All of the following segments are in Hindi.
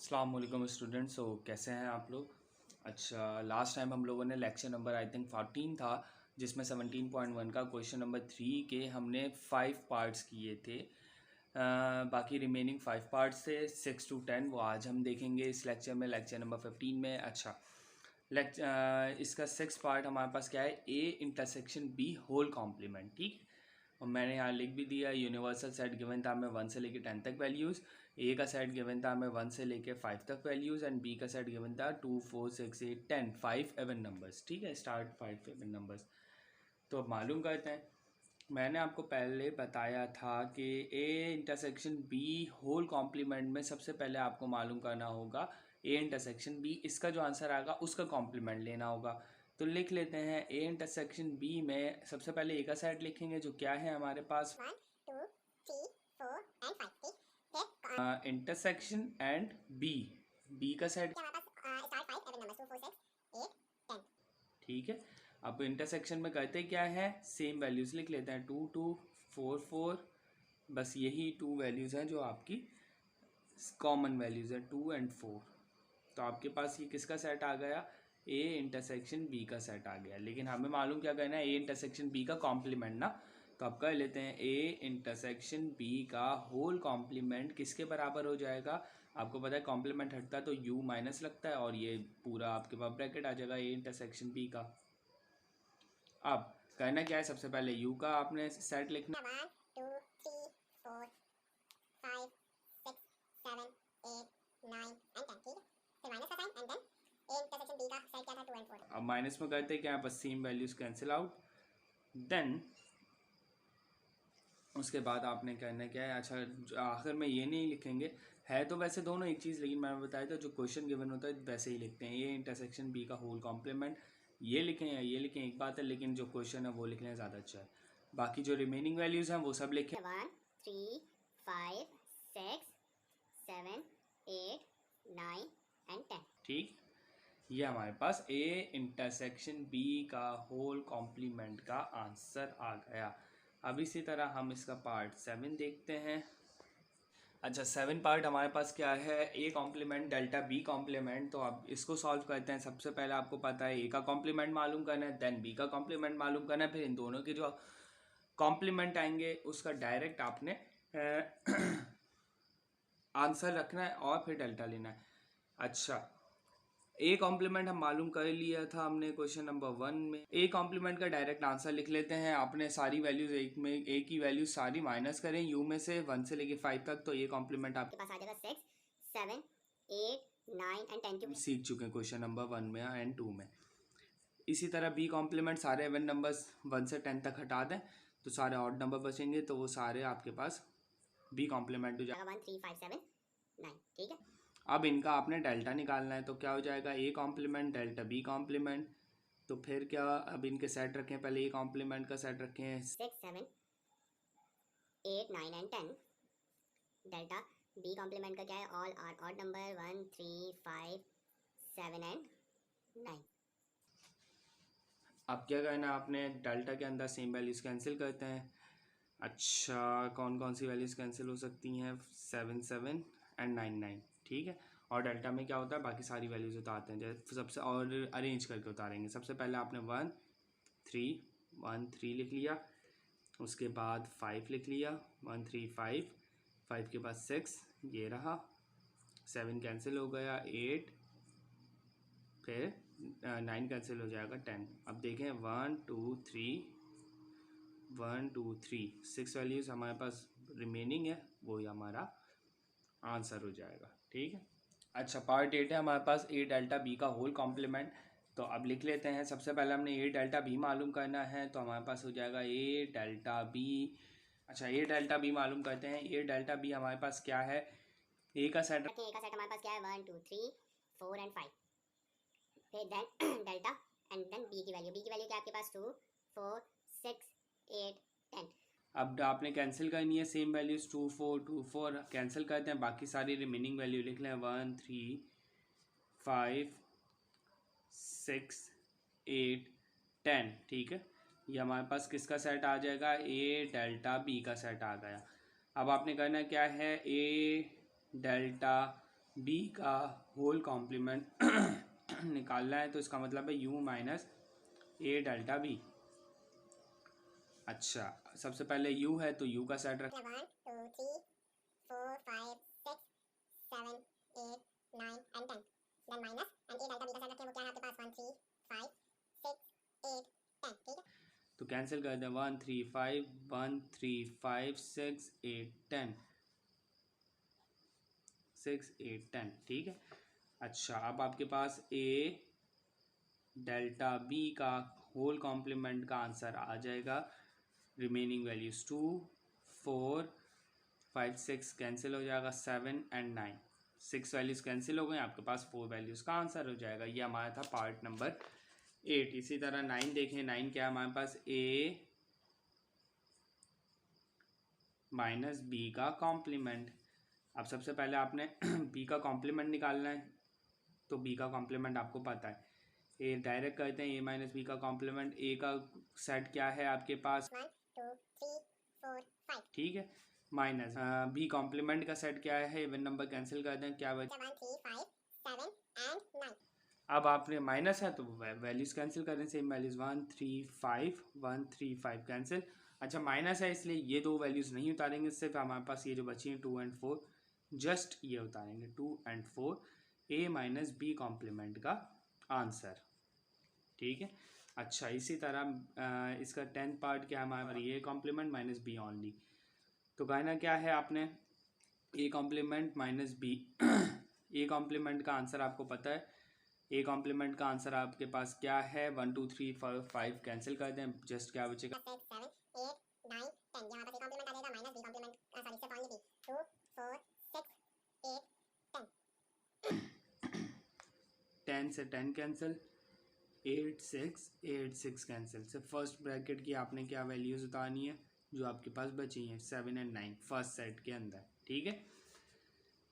अस्सलाम वालेकुम स्टूडेंट्स। कैसे हैं आप लोग। अच्छा, लास्ट टाइम हम लोगों ने लेक्चर नंबर आई थिंक 14 था, जिसमें 17.1 का क्वेश्चन नंबर 3 के हमने 5 पार्ट्स किए थे। बाकी रिमेनिंग 5 पार्ट्स थे 6 to 10, वो आज हम देखेंगे इस लेक्चर में, लेक्चर नंबर 15 में। अच्छा, इसका 6 पार्ट हमारे पास क्या है, A intersection B whole complement. ठीक, और मैंने यहाँ लिख भी दिया, यूनिवर्सल सेट गिवन था हमें 1 से लेके 10 तक वैल्यूज़। ए का सेट गिवन था हमें 1 से लेके 5 तक वैल्यूज़, एंड बी का सेट गिवन था 2 4 6 8 10 5 एवन नंबर्स। ठीक है, स्टार्ट 5 एवन नंबर्स। तो अब मालूम करते हैं। मैंने आपको पहले बताया था कि A intersection B whole complement में सबसे पहले आपको मालूम करना होगा ए इंटरसेक्शन बी, इसका जो आंसर आएगा उसका कॉम्प्लीमेंट लेना होगा। तो लिख लेते हैं ए इंटरसेक्शन बी में सबसे पहले ए का सेट लिखेंगे, जो क्या है हमारे पास 1 2 3 4 एंड 5। ठीक, इंटरसेक्शन एंड बी का सेट हमारे पास स्टार्ट 5 एवन नंबर्स 2 4 6 8 10। ठीक है। अब इंटरसेक्शन में करते क्या है, सेम वैल्यूज़ लिख लेते हैं 2 2 4 4। बस यही 2 वैल्यूज़ हैं जो आपकी कॉमन वैल्यूज़ है, 2 एंड 4। तो आपके पास ये किसका सेट आ गया, ए इंटरसेक्शन बी का सेट आ गया। लेकिन हमें मालूम क्या करना है, ए इंटरसेक्शन बी का कॉम्प्लीमेंट ना। तो आप कर लेते हैं ए इंटरसेक्शन बी का होल कॉम्प्लीमेंट किसके बराबर हो जाएगा। आपको पता है कॉम्प्लीमेंट हटता है तो यू माइनस लगता है, और ये पूरा आपके पास ब्रैकेट आ जाएगा ए इंटरसेक्शन बी का। अब करना क्या है, सबसे पहले यू का आपने सेट लिखना 1 2 3 4 5 6 7 8 9 एंड 10। ठीक है, फिर माइनस का sign and then A intersection B का साइड क्या था 2 एंड 4। अब माइनस में करते क्या है, बस same values cancel out. Then उसके बाद आपने करना क्या है, अच्छा आखिर में ये नहीं लिखेंगे, है तो वैसे दोनों एक चीज़, लेकिन मैंने बताया था जो क्वेश्चन गिवन होता है वैसे ही लिखते हैं, ये इंटरसेक्शन बी का होल कॉम्प्लीमेंट। ये लिखें या ये लिखें एक बात है, लेकिन जो क्वेश्चन है वो लिख लें ज़्यादा अच्छा है। बाकी जो रिमेनिंग वैल्यूज़ हैं वो सब लिखें 1 3 5 6 7 8 9 एंड 10। ठीक। ये हमारे पास ए इंटरसेक्शन बी का होल कॉम्प्लीमेंट का आंसर आ गया। अब इसी तरह हम इसका पार्ट 7 देखते हैं। अच्छा, 7 पार्ट हमारे पास क्या है, A complement delta B complement. तो अब इसको सॉल्व करते हैं। सबसे पहले आपको पता है ए का कॉम्प्लीमेंट मालूम करना है, देन बी का कॉम्प्लीमेंट मालूम करना है, फिर इन दोनों के जो कॉम्प्लीमेंट आएंगे उसका डायरेक्ट आपने आंसर रखना है और फिर डेल्टा लेना है। अच्छा, ए कॉम्प्लीमेंट हम मालूम कर लिया था हमने क्वेश्चन नंबर 1 में। ए कॉम्प्लीमेंट का डायरेक्ट आंसर लिख लेते हैं। आपने सारी वैल्यूज एक में, ए की वैल्यूज सारी माइनस करें यू में से 1 से लेके 5 तक, तो ए कॉम्प्लीमेंट आपके पास आ जाएगा 6 7 8 9 एंड 10 आप सीख चुके हैं क्वेश्चन नंबर 1 में एंड 2 में। इसी तरह बी कॉम्प्लीमेंट सारे इवन नंबर्स 1 से 10 तक हटा दें तो सारे ऑड नंबर बचेंगे, तो वो सारे आपके पास बी कॉम्प्लीमेंट हो जाएगा 1 3 5 7 9। ठीक है, अब इनका आपने डेल्टा निकालना है, तो क्या हो जाएगा, A complement delta B complement. तो फिर क्या, अब इनके सेट रखें, पहले ए कॉम्प्लीमेंट का सेट रखें 6 7 8 9 एंड 10। डेल्टा बी कॉम्प्लीमेंट का क्या है, all are odd number 1 3 5 7 and 9। अब क्या करना है, आपने डेल्टा के अंदर सेम वैल्यूज़ कैंसिल करते हैं। अच्छा, कौन कौन सी वैल्यूज़ कैंसिल हो सकती हैं, 7 7 एंड 9 9। ठीक है, और डेल्टा में क्या होता है, बाकी सारी वैल्यूज़ उतारते हैं, जैसे सबसे और अरेंज करके उतारेंगे। सबसे पहले आपने 1 3 लिख लिया, उसके बाद 5 लिख लिया, 1 3 5, 5 के बाद 6 ये रहा, 7 कैंसिल हो गया, 8, फिर 9 कैंसिल हो जाएगा, 10। अब देखें 1 2 3 6 वैल्यूज़ हमारे पास रिमेनिंग है, वही हमारा आंसर हो जाएगा। ठीक है। अच्छा, पार्ट 8 है हमारे पास, ए डेल्टा बी का होल कॉम्प्लीमेंट। तो अब लिख लेते हैं। सबसे पहले हमने ए डेल्टा बी मालूम करना है, तो हमारे पास हो जाएगा ए डेल्टा बी। अच्छा, ए डेल्टा बी मालूम करते हैं। ए डेल्टा बी हमारे पास क्या है, ए का सेट हमारे पास क्या है 1 2 3 4 एंड 5। फिर then delta and then B की वैल्यू क्या है आपके पास 2 4 6 8 10। अब आपने कैंसिल करनी है सेम वैल्यूज, 2 4 कैंसिल करते हैं, बाकी सारी रिमेनिंग वैल्यू लिख लें 1 3 5 6 8 10। ठीक है, ये हमारे पास किसका सेट आ जाएगा, ए डेल्टा बी का सेट आ गया। अब आपने करना क्या है, ए डेल्टा बी का होल कॉम्प्लीमेंट निकालना है, तो इसका मतलब है U minus A delta B. अच्छा, सबसे पहले u है तो u का सेट रख 1 2 3 4 5 6 7 8 9 and 10 then minus and A delta B का सेट रखें, वो क्या है आपके पास 1 3 5 6 8 10। ठीक है, तो कैंसिल कर दें 1 3 5 1 3 5 6 8 10 6 8 10। ठीक है। अच्छा, अब आपके पास a डेल्टा b का होल कॉम्प्लीमेंट का आंसर आ जाएगा। रिमेनिंग वैल्यूज 2 4 5 6 कैंसिल हो जाएगा, 7 एंड 9 6 वैल्यूज कैंसिल हो गए, आपके पास 4 वैल्यूज का आंसर हो जाएगा। ये हमारा था पार्ट नंबर 8। इसी तरह 9 देखें, 9 क्या है हमारे पास, a माइनस बी का कॉम्प्लीमेंट। अब सबसे पहले आपने b का कॉम्प्लीमेंट निकालना है, तो b का कॉम्प्लीमेंट आपको पता है, ए डायरेक्ट करते हैं, a माइनस बी का कॉम्प्लीमेंट। a का सेट क्या है आपके पास 1 2 3 4 5। ठीक है, माइनस बी कॉम्प्लीमेंट का सेट क्या है, इवन नंबर कैंसिल कर दें, क्या बचे 1 3 5 7 एंड 9। अब आपने माइनस है तो वैल्यूज कैंसिल करें, सेम वैल्यूज 1 3 5 1 3 5 कैंसिल। अच्छा, माइनस है इसलिए ये दो वैल्यूज नहीं उतारेंगे, सिर्फ हमारे पास ये जो बची हैं 2 एंड 4, जस्ट ये उतारेंगे 2 and 4, a minus B complement का आंसर। ठीक है। अच्छा, इसी तरह इसका 10th पार्ट क्या है हमारा, ये कॉम्प्लीमेंट माइनस बी ओनली। तो कहना क्या है आपने, A complement minus B A complement का आंसर आपको पता है, ए कॉम्प्लीमेंट का आंसर आपके पास क्या है, 1 2 3 4 5 कैंसिल कर दें, जस्ट क्या बचेगा 6 7 8 9 10। यहाँ पर ए कॉम्प्लीमेंट आ जाएगा माइनस बी कॉम्प्लीमेंट, सॉरी सिर्फ ओनली बी, 2 4 6 8 10। 10 से 10 कैंसिल, 8 6 8 6 कैंसिल। सिर्फ फर्स्ट ब्रैकेट की आपने क्या वैल्यूज उतारनी है जो आपके पास बची हैं, 7 एंड 9 फर्स्ट सेट के अंदर। ठीक है,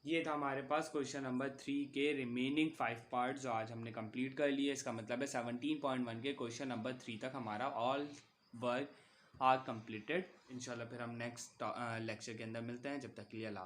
ये था हमारे पास क्वेश्चन नंबर 3 के रिमेनिंग 5 पार्ट जो आज हमने कंप्लीट कर लिए। इसका मतलब है 17.1 के क्वेश्चन नंबर 3 तक हमारा ऑल वर्क आर कंप्लीटेड। इंशाल्लाह फिर हम नेक्स्ट लेक्चर के अंदर मिलते हैं, जब तक के लिए अल्लाह।